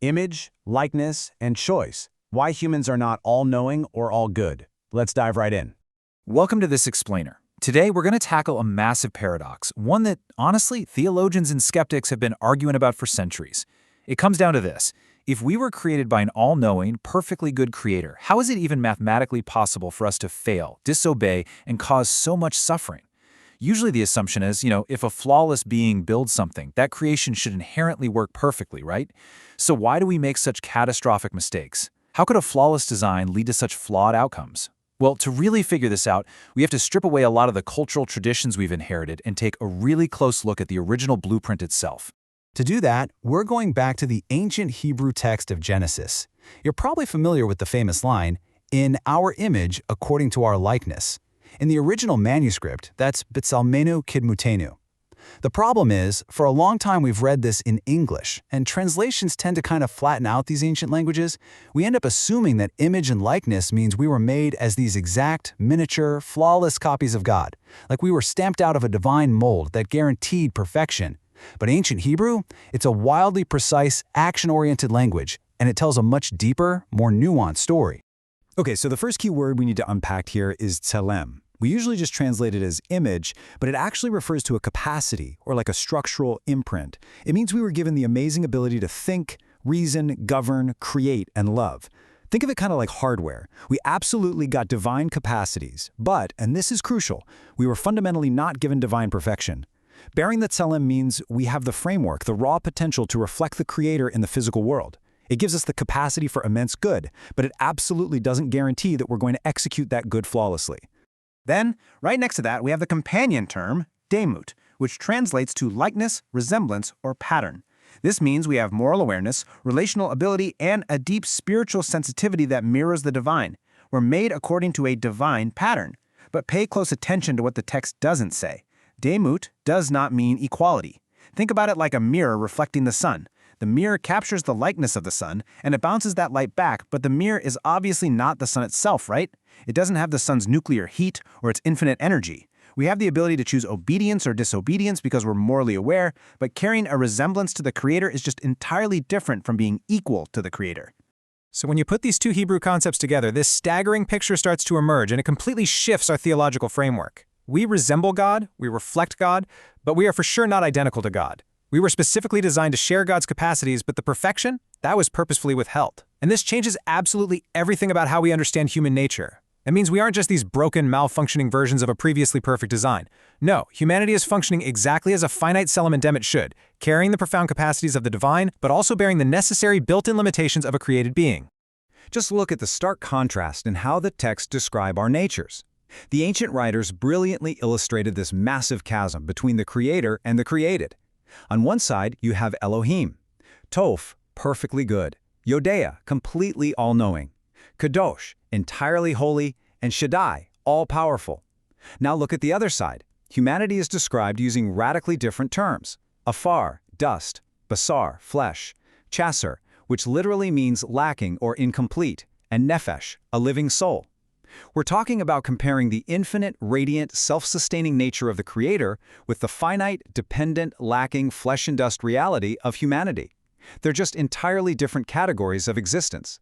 Image, likeness, and choice. Why humans are not all-knowing or all-good. Let's dive right in. Welcome to This Explainer. Today we're going to tackle a massive paradox, one that, honestly, theologians and skeptics have been arguing about for centuries. It comes down to this. If we were created by an all-knowing, perfectly good creator, how is it even mathematically possible for us to fail, disobey, and cause so much suffering? Usually the assumption is, if a flawless being builds something, that creation should inherently work perfectly, right? So why do we make such catastrophic mistakes? How could a flawless design lead to such flawed outcomes? Well, to really figure this out, we have to strip away a lot of the cultural traditions we've inherited and take a really close look at the original blueprint itself. To do that, we're going back to the ancient Hebrew text of Genesis. You're probably familiar with the famous line, "In our image, according to our likeness." In the original manuscript, that's B'Tselmenu Kidmutenu. The problem is, for a long time we've read this in English, and translations tend to kind of flatten out these ancient languages. We end up assuming that image and likeness means we were made as these exact, miniature, flawless copies of God, like we were stamped out of a divine mold that guaranteed perfection. But ancient Hebrew, it's a wildly precise, action-oriented language, and it tells a much deeper, more nuanced story. Okay, so the first key word we need to unpack here is tzelem. We usually just translate it as image, but it actually refers to a capacity, or like a structural imprint. It means we were given the amazing ability to think, reason, govern, create, and love. Think of it kind of like hardware. We absolutely got divine capacities, but, and this is crucial, we were fundamentally not given divine perfection. Bearing the tzelem means we have the framework, the raw potential to reflect the Creator in the physical world. It gives us the capacity for immense good, but it absolutely doesn't guarantee that we're going to execute that good flawlessly. Then, right next to that, we have the companion term, demut, which translates to likeness, resemblance, or pattern. This means we have moral awareness, relational ability, and a deep spiritual sensitivity that mirrors the divine. We're made according to a divine pattern. But pay close attention to what the text doesn't say. Demut does not mean equality. Think about it like a mirror reflecting the sun. The mirror captures the likeness of the sun, and it bounces that light back, but the mirror is obviously not the sun itself, right? It doesn't have the sun's nuclear heat or its infinite energy. We have the ability to choose obedience or disobedience because we're morally aware, but carrying a resemblance to the Creator is just entirely different from being equal to the Creator. So when you put these two Hebrew concepts together, this staggering picture starts to emerge, and it completely shifts our theological framework. We resemble God, we reflect God, but we are for sure not identical to God. We were specifically designed to share God's capacities, but the perfection, that was purposefully withheld. And this changes absolutely everything about how we understand human nature. It means we aren't just these broken, malfunctioning versions of a previously perfect design. No, humanity is functioning exactly as a finite tzelem and demut should, carrying the profound capacities of the divine, but also bearing the necessary built-in limitations of a created being. Just look at the stark contrast in how the texts describe our natures. The ancient writers brilliantly illustrated this massive chasm between the Creator and the created. On one side, you have Elohim, Toph, perfectly good, Yodea, completely all-knowing, Kadosh, entirely holy, and Shaddai, all-powerful. Now look at the other side. Humanity is described using radically different terms. Afar, dust, basar, flesh, chaser, which literally means lacking or incomplete, and nephesh, a living soul. We're talking about comparing the infinite, radiant, self-sustaining nature of the Creator with the finite, dependent, lacking, flesh and dust reality of humanity. They're just entirely different categories of existence.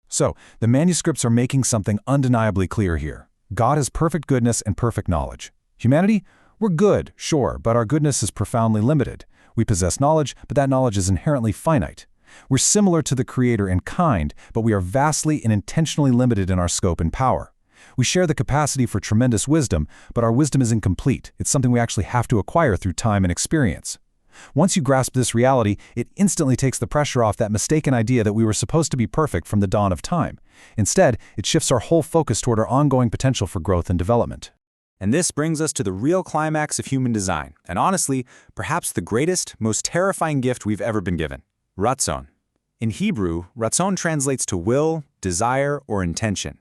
So, the manuscripts are making something undeniably clear here. God has perfect goodness and perfect knowledge. Humanity? We're good, sure, but our goodness is profoundly limited. We possess knowledge, but that knowledge is inherently finite. We're similar to the Creator in kind, but we are vastly and intentionally limited in our scope and power. We share the capacity for tremendous wisdom, but our wisdom is incomplete. It's something we actually have to acquire through time and experience. Once you grasp this reality, it instantly takes the pressure off that mistaken idea that we were supposed to be perfect from the dawn of time. Instead, it shifts our whole focus toward our ongoing potential for growth and development. And this brings us to the real climax of human design, and honestly, perhaps the greatest, most terrifying gift we've ever been given: ratzon. In Hebrew, ratzon translates to will, desire, or intention.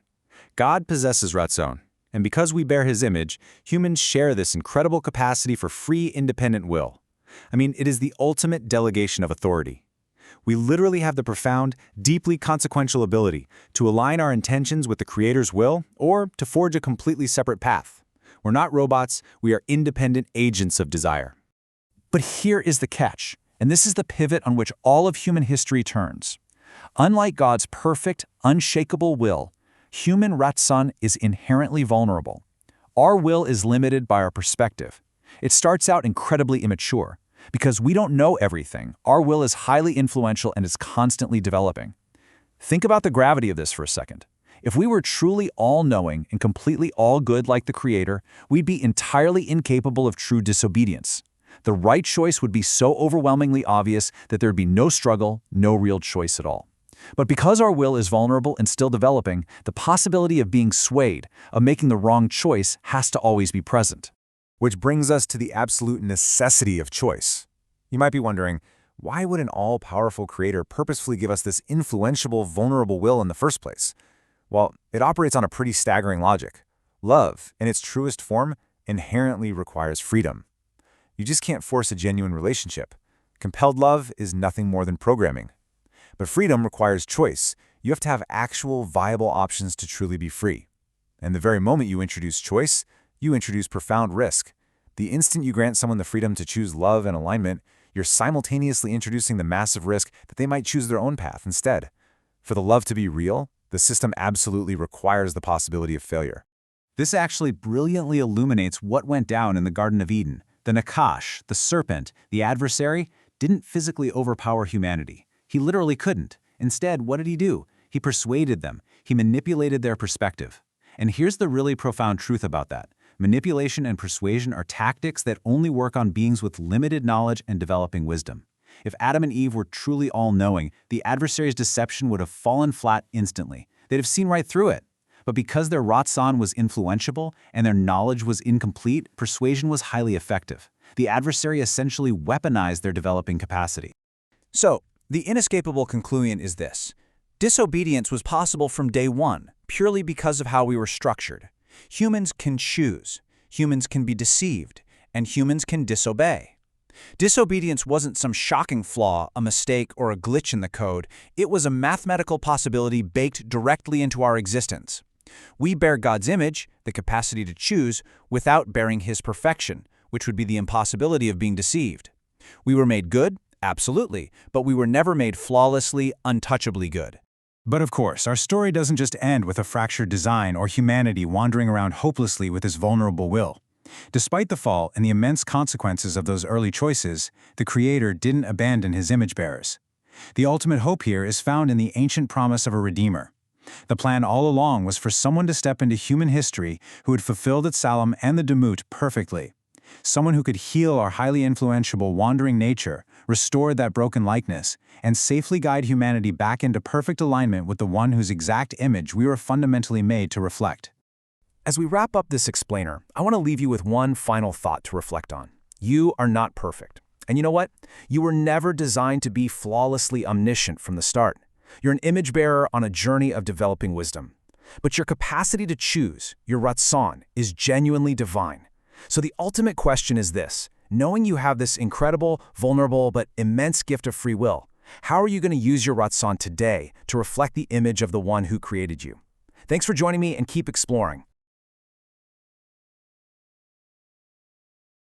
God possesses ratzon, and because we bear His image, humans share this incredible capacity for free, independent will. I mean, it is the ultimate delegation of authority. We literally have the profound, deeply consequential ability to align our intentions with the Creator's will or to forge a completely separate path. We're not robots, we are independent agents of desire. But here is the catch. And this is the pivot on which all of human history turns. Unlike God's perfect, unshakable will, human ratzon is inherently vulnerable. Our will is limited by our perspective. It starts out incredibly immature. Because we don't know everything, our will is highly influential and is constantly developing. Think about the gravity of this for a second. If we were truly all-knowing and completely all-good like the Creator, we'd be entirely incapable of true disobedience. The right choice would be so overwhelmingly obvious that there'd be no struggle, no real choice at all. But because our will is vulnerable and still developing, the possibility of being swayed, of making the wrong choice, has to always be present. Which brings us to the absolute necessity of choice. You might be wondering, why would an all-powerful creator purposefully give us this influential, vulnerable will in the first place? Well, it operates on a pretty staggering logic. Love, in its truest form, inherently requires freedom. You just can't force a genuine relationship. Compelled love is nothing more than programming. But freedom requires choice. You have to have actual, viable options to truly be free. And the very moment you introduce choice, you introduce profound risk. The instant you grant someone the freedom to choose love and alignment, you're simultaneously introducing the massive risk that they might choose their own path instead. For the love to be real, the system absolutely requires the possibility of failure. This actually brilliantly illuminates what went down in the Garden of Eden. The Nakash, the serpent, the adversary, didn't physically overpower humanity. He literally couldn't. Instead, what did he do? He persuaded them. He manipulated their perspective. And here's the really profound truth about that. Manipulation and persuasion are tactics that only work on beings with limited knowledge and developing wisdom. If Adam and Eve were truly all-knowing, the adversary's deception would have fallen flat instantly. They'd have seen right through it. But because their ratzon was influential and their knowledge was incomplete, persuasion was highly effective. The adversary essentially weaponized their developing capacity. So, the inescapable conclusion is this. Disobedience was possible from day one, purely because of how we were structured. Humans can choose, humans can be deceived, and humans can disobey. Disobedience wasn't some shocking flaw, a mistake, or a glitch in the code. It was a mathematical possibility baked directly into our existence. We bear God's image, the capacity to choose, without bearing His perfection, which would be the impossibility of being deceived. We were made good, absolutely, but we were never made flawlessly, untouchably good. But of course, our story doesn't just end with a fractured design or humanity wandering around hopelessly with this vulnerable will. Despite the fall and the immense consequences of those early choices, the Creator didn't abandon His image bearers. The ultimate hope here is found in the ancient promise of a Redeemer. The plan all along was for someone to step into human history who would fulfill the tzelem and the demut perfectly. Someone who could heal our highly influential wandering nature, restore that broken likeness, and safely guide humanity back into perfect alignment with the one whose exact image we were fundamentally made to reflect. As we wrap up this explainer, I want to leave you with one final thought to reflect on. You are not perfect. And you know what? You were never designed to be flawlessly omniscient from the start. You're an image bearer on a journey of developing wisdom. But your capacity to choose, your ratzon, is genuinely divine. So the ultimate question is this: knowing you have this incredible, vulnerable, but immense gift of free will, how are you going to use your ratzon today to reflect the image of the one who created you? Thanks for joining me, and keep exploring.